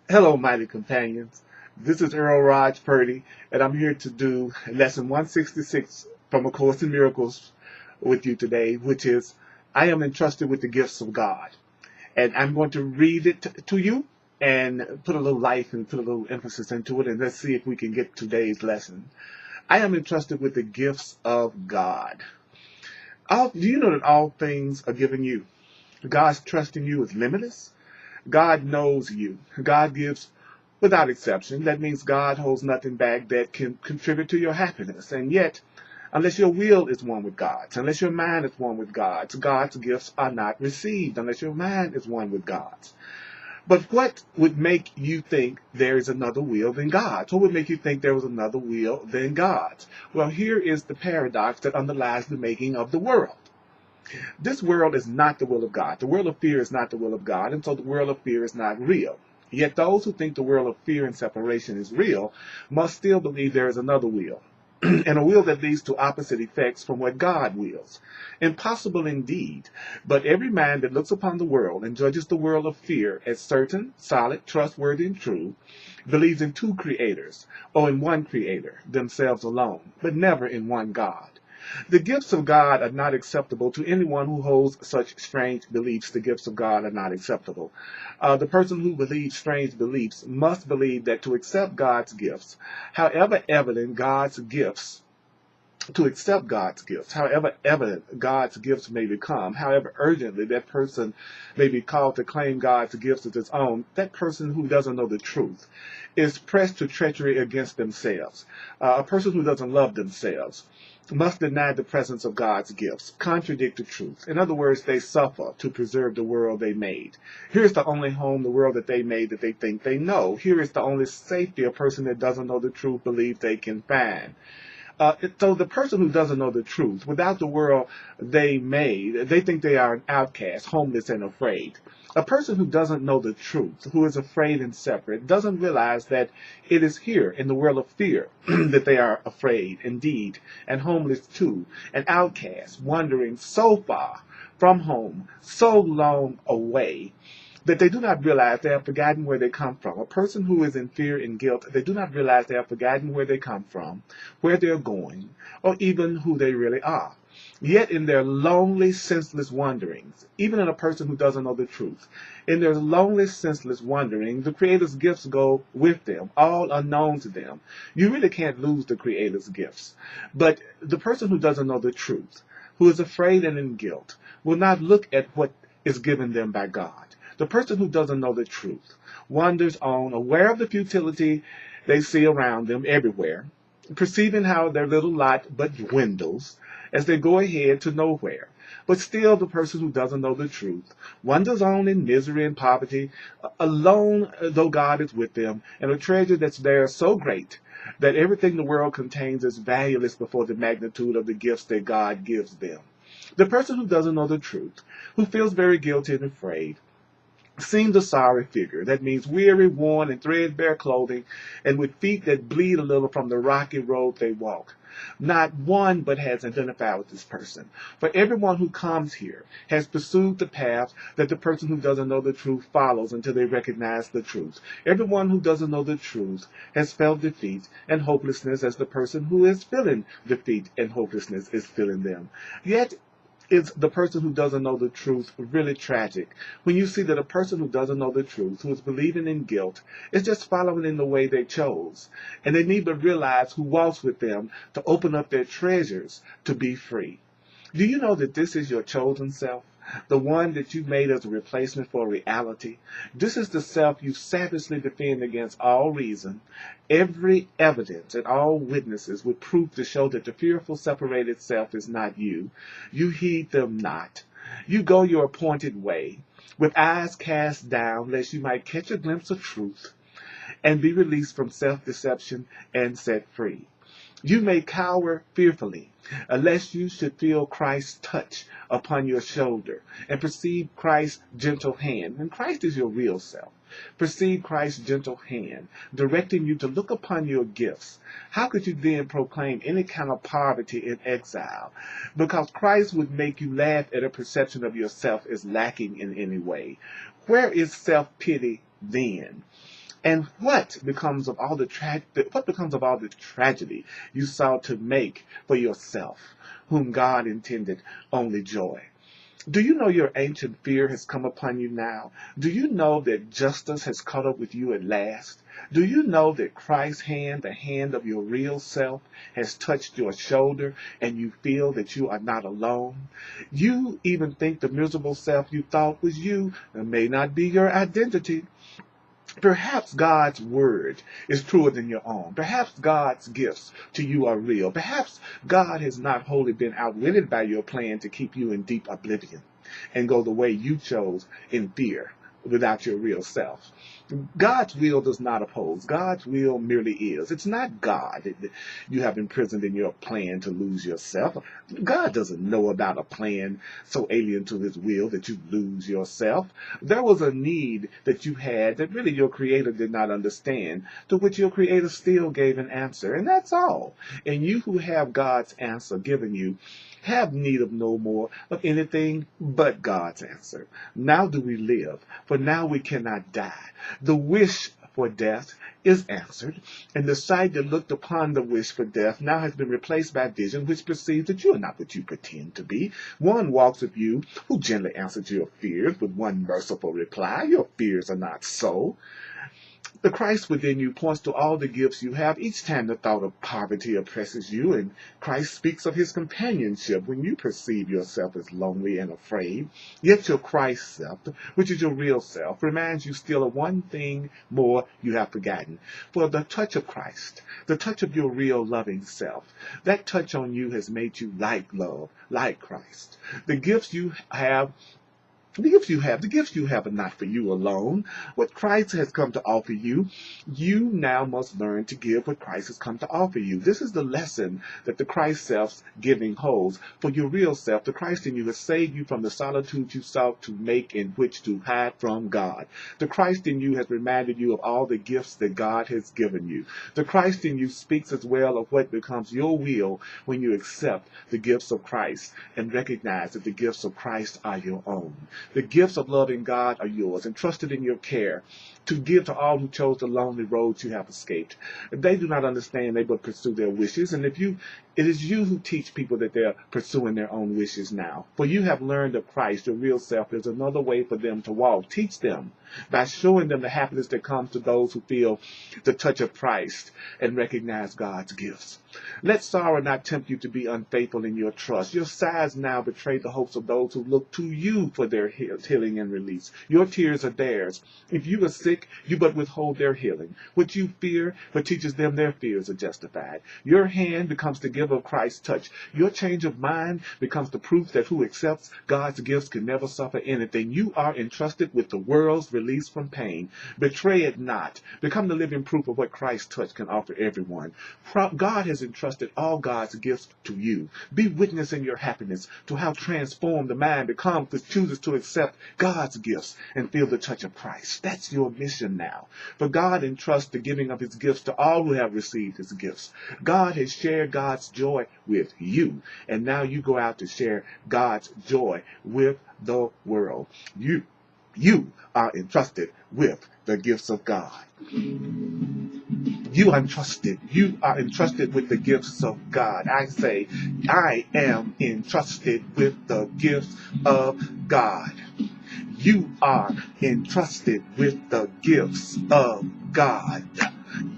Hello, mighty companions. This is Earl Purdy, and I'm here to do lesson 166 from A Course in Miracles with you today, which is, I am entrusted with the gifts of God. And I'm going to read it to you and put a little life and put a little emphasis into it, and let's see if we can get today's lesson. I am entrusted with the gifts of God. Do you know that all things are given you? God's trust in you is limitless. God knows you. God gives without exception. That means God holds nothing back that can contribute to your happiness. And yet, unless your will is one with God's, unless your mind is one with God's gifts are not received unless your mind is one with God's. But what would make you think there is another will than God's? What would make you think there was another will than God's? Well, here is the paradox that underlies the making of the world. This world is not the will of God. The world of fear is not the will of God, and so the world of fear is not real. Yet those who think the world of fear and separation is real must still believe there is another will, and a will that leads to opposite effects from what God wills. Impossible indeed, but every man that looks upon the world and judges the world of fear as certain, solid, trustworthy, and true, believes in two creators, or in one creator, themselves alone, but never in one God. The gifts of God are not acceptable to anyone who holds such strange beliefs. The gifts of God are not acceptable. The person who believes strange beliefs must believe that to accept God's gifts, however evident God's gifts, however evident God's gifts may become, however urgently that person may be called to claim God's gifts as his own, that person who doesn't know the truth is pressed to treachery against themselves. A person who doesn't love themselves must deny the presence of God's gifts, contradict the truth. In other words, they suffer to preserve the world they made. Here's the only home, the world that they made, that they think they know. Here is the only safety a person that doesn't know the truth believes they can find. So the person who doesn't know the truth, without the world they made, they think they are an outcast, homeless and afraid. A person who doesn't know the truth, who is afraid and separate, doesn't realize that it is here in the world of fear that they are afraid, indeed, and homeless too, and outcast, wandering so far from home, so long away, that they do not realize they have forgotten where they come from. A person who is in fear and guilt, they do not realize they have forgotten where they come from, where they're going, or even who they really are. Yet in their lonely, senseless wanderings, even in a person who doesn't know the truth, in their lonely, senseless wandering, the Creator's gifts go with them, all unknown to them. You really can't lose the Creator's gifts. But the person who doesn't know the truth, who is afraid and in guilt, will not look at what is given them by God. The person who doesn't know the truth wanders on, aware of the futility they see around them everywhere, perceiving how their little lot but dwindles as they go ahead to nowhere. But still, the person who doesn't know the truth wanders on in misery and poverty, alone though God is with them, and a treasure that's there so great that everything the world contains is valueless before the magnitude of the gifts that God gives them. The person who doesn't know the truth, who feels very guilty and afraid, seems a sorry figure. That means weary, worn, and threadbare clothing, and with feet that bleed a little from the rocky road they walk. Not one but has identified with this person. For everyone who comes here has pursued the path that the person who doesn't know the truth follows until they recognize the truth. Everyone who doesn't know the truth has felt defeat and hopelessness as the person who is feeling defeat and hopelessness is feeling them. Yet, is the person who doesn't know the truth really tragic when you see that a person who doesn't know the truth, who is believing in guilt, is just following in the way they chose, and they need to realize who walks with them to open up their treasures to be free. Do you know that this is your chosen self, the one that you made as a replacement for reality? This is the self you savagely defend against all reason, every evidence, and all witnesses with proof to show that the fearful separated self is not you. You heed them not. You go your appointed way, with eyes cast down, lest you might catch a glimpse of truth and be released from self-deception and set free. You may cower fearfully, unless you should feel Christ's touch upon your shoulder and perceive Christ's gentle hand. And Christ is your real self. Perceive Christ's gentle hand, directing you to look upon your gifts. How could you then proclaim any kind of poverty and exile? Because Christ would make you laugh at a perception of yourself as lacking in any way. Where is self-pity then? And what becomes of all the tragedy you sought to make for yourself, whom God intended only joy? Do you know your ancient fear has come upon you now? Do you know that justice has caught up with you at last? Do you know that Christ's hand, the hand of your real self, has touched your shoulder and you feel that you are not alone? You even think the miserable self you thought was you may not be your identity. Perhaps God's word is truer than your own. Perhaps God's gifts to you are real. Perhaps God has not wholly been outwitted by your plan to keep you in deep oblivion and go the way you chose in fear without your real self. God's will does not oppose. God's will merely is. It's not God that you have imprisoned in your plan to lose yourself. God doesn't know about a plan so alien to his will that you lose yourself. There was a need that you had that really your creator did not understand, to which your creator still gave an answer, and that's all. And you who have God's answer given you have need of no more of anything but God's answer. Now do we live, for now we cannot die. The wish for death is answered, and the sight that looked upon the wish for death now has been replaced by vision, which perceives that you are not what you pretend to be. One walks with you who gently answers your fears with one merciful reply. Your fears are not so. The Christ within you points to all the gifts you have each time the thought of poverty oppresses you, and Christ speaks of his companionship when you perceive yourself as lonely and afraid. Yet your Christ self, which is your real self, reminds you still of one thing more you have forgotten. For the touch of Christ, the touch of your real loving self, that touch on you has made you like love, like Christ. The gifts you have are not for you alone. What Christ has come to offer you, you now must learn to give what Christ has come to offer you. This is the lesson that the Christ self's giving holds. For your real self, the Christ in you has saved you from the solitude you sought to make in which to hide from God. The Christ in you has reminded you of all the gifts that God has given you. The Christ in you speaks as well of what becomes your will when you accept the gifts of Christ and recognize that the gifts of Christ are your own. The gifts of loving God are yours, entrusted in your care, to give to all who chose the lonely road you have escaped. If they do not understand, they but pursue their wishes. And it is you who teach people that they're pursuing their own wishes now. For you have learned of Christ, your real self. There's another way for them to walk. Teach them by showing them the happiness that comes to those who feel the touch of Christ and recognize God's gifts. Let sorrow not tempt you to be unfaithful in your trust. Your sighs now betray the hopes of those who look to you for their healing and release. Your tears are theirs. If you are sick, you but withhold their healing. What you fear but teaches them their fears are justified. Your hand becomes the giver of Christ's touch. Your change of mind becomes the proof that who accepts God's gifts can never suffer anything. You are entrusted with the world's release from pain. Betray it not. Become the living proof of what Christ's touch can offer everyone. God has entrusted all God's gifts to you. Be witness in your happiness to how transformed the mind becomes that chooses to accept God's gifts and feel the touch of Christ. That's your mission now. For God entrusts the giving of his gifts to all who have received his gifts. God has shared God's joy with you, and now you go out to share God's joy with the world. You are entrusted with the gifts of God. You are entrusted with the gifts of God. I say, I am entrusted with the gifts of God. You are entrusted with the gifts of God.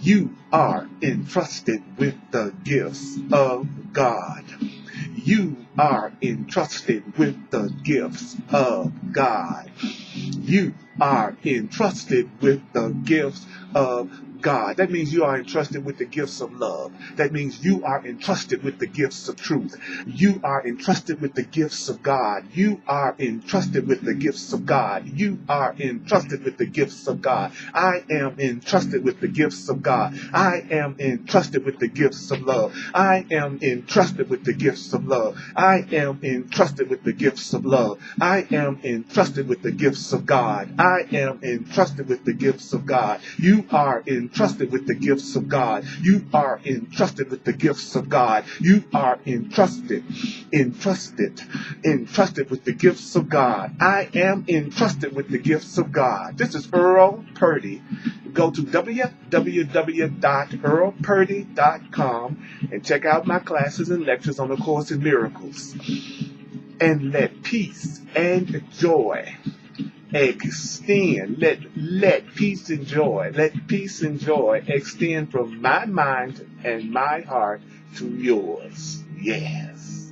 You are entrusted with the gifts of God. You are entrusted with the gifts of God. You are entrusted with the gifts of God. That means you are entrusted with the gifts of love. That means you are entrusted with the gifts of truth. You are entrusted with the gifts of God. You are entrusted with the gifts of God. You are entrusted with the gifts of God. I am entrusted with the gifts of God. I am entrusted with the gifts of love. I am entrusted with the gifts of love. I am entrusted with the gifts of love. I am entrusted with the gifts of God. I am entrusted with the gifts of God. You You are entrusted with the gifts of God. You are entrusted with the gifts of God. You are entrusted with the gifts of God. I am entrusted with the gifts of God. This is Earl Purdy. Go to www.earlpurdy.com and check out my classes and lectures on the Course in Miracles. And let peace and joy extend. Let peace and joy extend from my mind and my heart to yours. Yes.